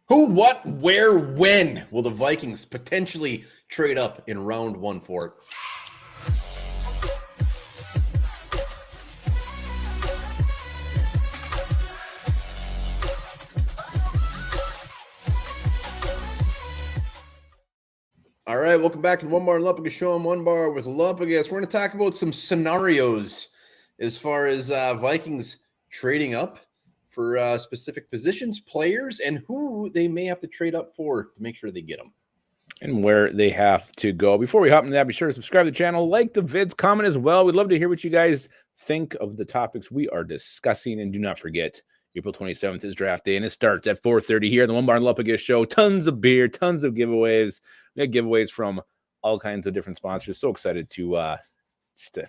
Who, what, where, when will the Vikings potentially trade up in round one for it? All right, welcome back to the Onebar and Lupagus show. I'm Onebar with Lupagus. We're going to talk about some scenarios as far as Vikings trading up for specific positions, players, and who they may have to trade up for to make sure they get them. And where they have to go. Before we hop into that, be sure to subscribe to the channel, like the vids, comment as well. We'd love to hear what you guys think of the topics we are discussing. And do not forget, April 27th is draft day, and it starts at 4:30 here on the Onebar and Lupagus show. Tons of beer, tons of giveaways. We got giveaways from all kinds of different sponsors. So excited to just to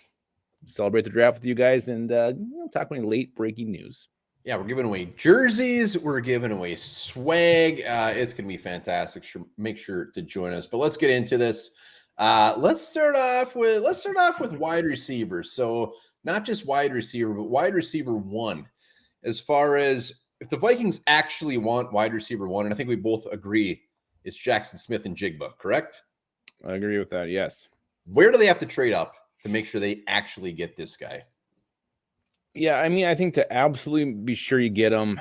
celebrate the draft with you guys and talk about late breaking news. Yeah, we're giving away jerseys. We're giving away swag. It's going to be fantastic. Make sure to join us. But let's get into this. Let's start off with wide receivers. So not just wide receiver, but wide receiver one. As far as if the Vikings actually want wide receiver one, and I think we both agree it's Jackson Smith and Jigba, correct? I agree with that, yes. Where do they have to trade up to make sure they actually get this guy? Yeah, I mean, I think to absolutely be sure you get him,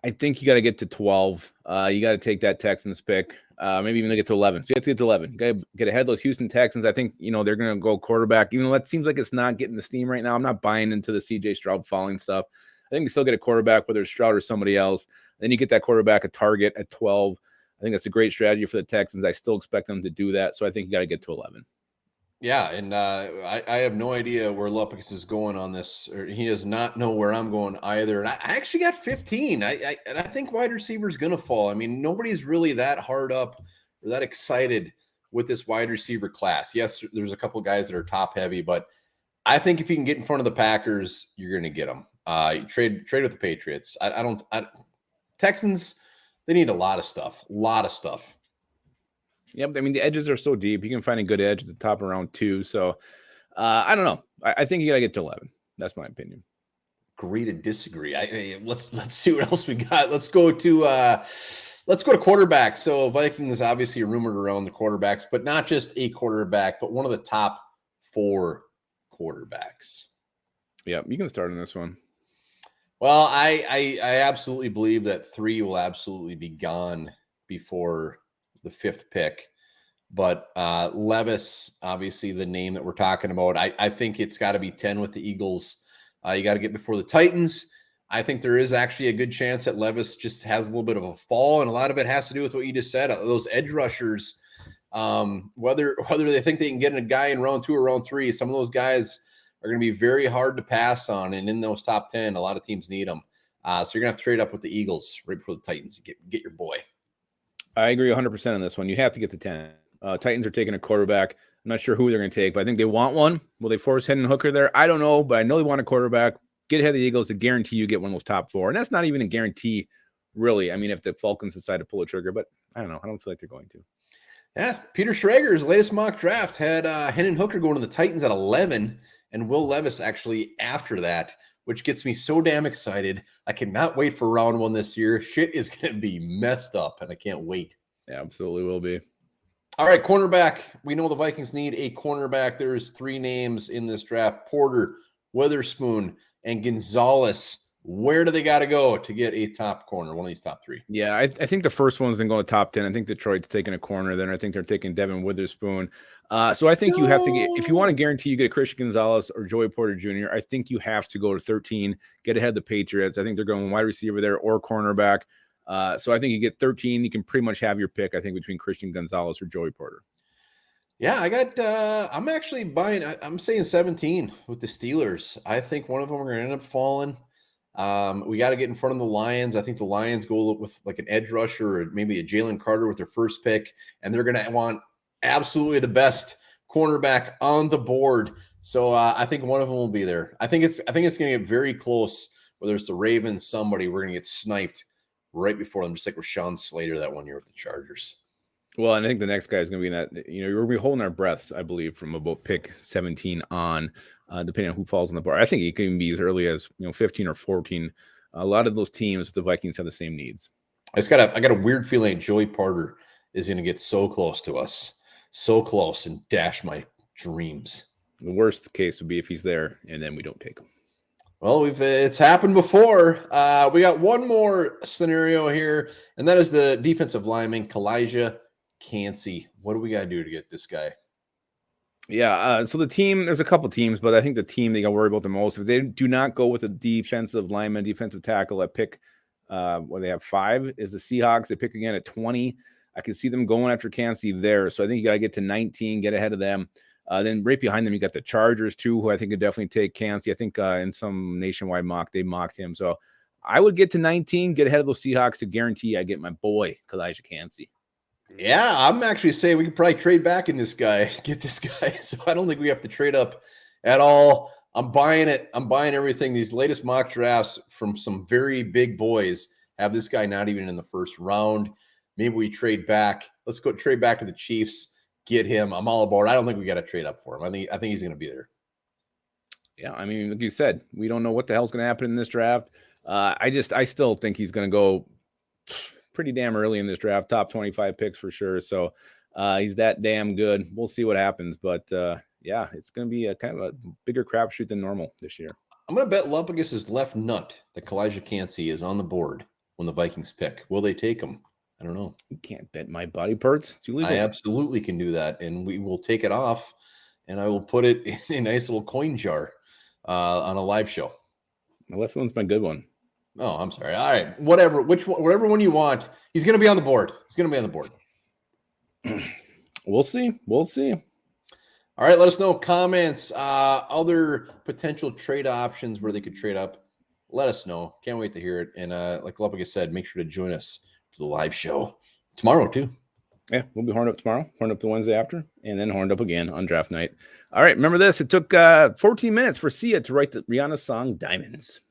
I think you got to get to 12. You got to take that Texans pick, maybe even get to 11. So you have to get to 11. You got to get ahead of those Houston Texans. I think, they're going to go quarterback. Even though that seems like it's not getting the steam right now. I'm not buying into the CJ Stroud falling stuff. I think you still get a quarterback, whether it's Stroud or somebody else. Then you get that quarterback a target at 12. I think that's a great strategy for the Texans. I still expect them to do that. So I think you got to get to 11. Yeah, and I have no idea where Lupagus is going on this, or he does not know where I'm going either. And I actually got 15. I think wide receiver is going to fall. I mean, nobody's really that hard up or that excited with this wide receiver class. Yes, there's a couple of guys that are top heavy, but I think if you can get in front of the Packers, you're going to get them. You trade with the Patriots. Texans, they need a lot of stuff. Yep, I mean, the edges are so deep. You can find a good edge at the top around 2. So, I don't know. I think you got to get to 11. That's my opinion. Agree to disagree. Let's see what else we got. Let's go to quarterback. So Vikings obviously rumored around the quarterbacks, but not just a quarterback, but one of the top 4 quarterbacks. Yeah, you can start on this one. Well, I absolutely believe that 3 will absolutely be gone before the 5th pick. But Levis, obviously the name that we're talking about, I think it's got to be 10 with the Eagles. You got to get before the Titans. I think there is actually a good chance that Levis just has a little bit of a fall, and a lot of it has to do with what you just said. Those edge rushers, whether they think they can get a guy in round 2 or round 3, some of those guys are going to be very hard to pass on, and in those top 10, a lot of teams need them. So you're going to have to trade up with the Eagles right before the Titans and get your boy. I agree 100% on this one. You have to get to 10. Titans are taking a quarterback. I'm not sure who they're going to take, but I think they want one. Will they force Hendon Hooker there? I don't know, but I know they want a quarterback. Get ahead of the Eagles to guarantee you get one of those top 4. And that's not even a guarantee, really. I mean, if the Falcons decide to pull a trigger, but I don't know. I don't feel like they're going to. Yeah, Peter Schrager's latest mock draft had Hendon Hooker going to the Titans at 11 and Will Levis actually after that, which gets me so damn excited. I cannot wait for round 1 this year. Shit is going to be messed up, and I can't wait. Yeah, absolutely will be. All right, cornerback. We know the Vikings need a cornerback. There's 3 names in this draft: Porter, Witherspoon, and Gonzalez. Where do they got to go to get a top corner, one of these top 3? Yeah, I think the first one's going to go to top 10. I think Detroit's taking a corner. Then I think they're taking Devin Witherspoon. So I think you have to get, if you want to guarantee you get Christian Gonzalez or Joey Porter Jr., I think you have to go to 13, get ahead of the Patriots. I think they're going wide receiver there or cornerback. So I think you get 13. You can pretty much have your pick, I think, between Christian Gonzalez or Joey Porter. Yeah, I'm actually buying, I'm saying 17 with the Steelers. I think one of them are going to end up falling. We got to get in front of the Lions. I think the Lions go with like an edge rusher or maybe a Jalen Carter with their first pick, and they're going to want absolutely the best cornerback on the board. So I think one of them will be there. I think it's going to get very close. Whether it's the Ravens, somebody, we're going to get sniped right before them, just like Rashawn Slater that one year with the Chargers. Well, and I think the next guy is going to be in that, we're going to be holding our breaths, I believe, from about pick 17 on, depending on who falls on the board. I think it can be as early as, 15 or 14. A lot of those teams, the Vikings have the same needs. I got a weird feeling Joey Porter is going to get so close to us, so close, and dash my dreams. The worst case would be if he's there and then we don't take him. Well, it's happened before. We got one more scenario here, and that is the defensive lineman, Kalijah Cansey. What do we got to do to get this guy? Yeah, so the team, there's a couple teams, but I think the team they got to worry about the most, if they do not go with a defensive lineman, defensive tackle at pick, where they have 5, is the Seahawks. They pick again at 20. I can see them going after Cansey there. So I think you got to get to 19, get ahead of them. Then right behind them, you got the Chargers too, who I think could definitely take Cansey. I think in some nationwide mock, they mocked him. So I would get to 19, get ahead of those Seahawks to guarantee I get my boy, Kalijah Cansey. Yeah, I'm actually saying we could probably trade back in this guy, get this guy. So I don't think we have to trade up at all. I'm buying it. I'm buying everything. These latest mock drafts from some very big boys have this guy not even in the first round. Maybe we trade back. Let's go trade back to the Chiefs, get him. I'm all aboard. I don't think we got to trade up for him. I think he's going to be there. Yeah, I mean, like you said, we don't know what the hell's going to happen in this draft. I still think he's going to go pretty damn early in this draft, top 25 picks for sure. So he's that damn good. We'll see what happens. But yeah, it's going to be a kind of a bigger crapshoot than normal this year. I'm going to bet Lupagus' left nut that Kalijah Cansey is on the board when the Vikings pick. Will they take him? I don't know. You can't bet my body parts. It's illegal. I absolutely can do that. And we will take it off and I will put it in a nice little coin jar on a live show. The left one's my good one. Oh, I'm sorry. All right. Whatever one you want. He's going to be on the board. He's going to be on the board. We'll see. We'll see. All right. Let us know comments, other potential trade options where they could trade up. Let us know. Can't wait to hear it. And like Lupagus said, make sure to join us for the live show tomorrow too. Yeah, we'll be horned up tomorrow, horned up the Wednesday after, and then horned up again on draft night. All right. Remember this. It took 14 minutes for Sia to write the Rihanna song Diamonds.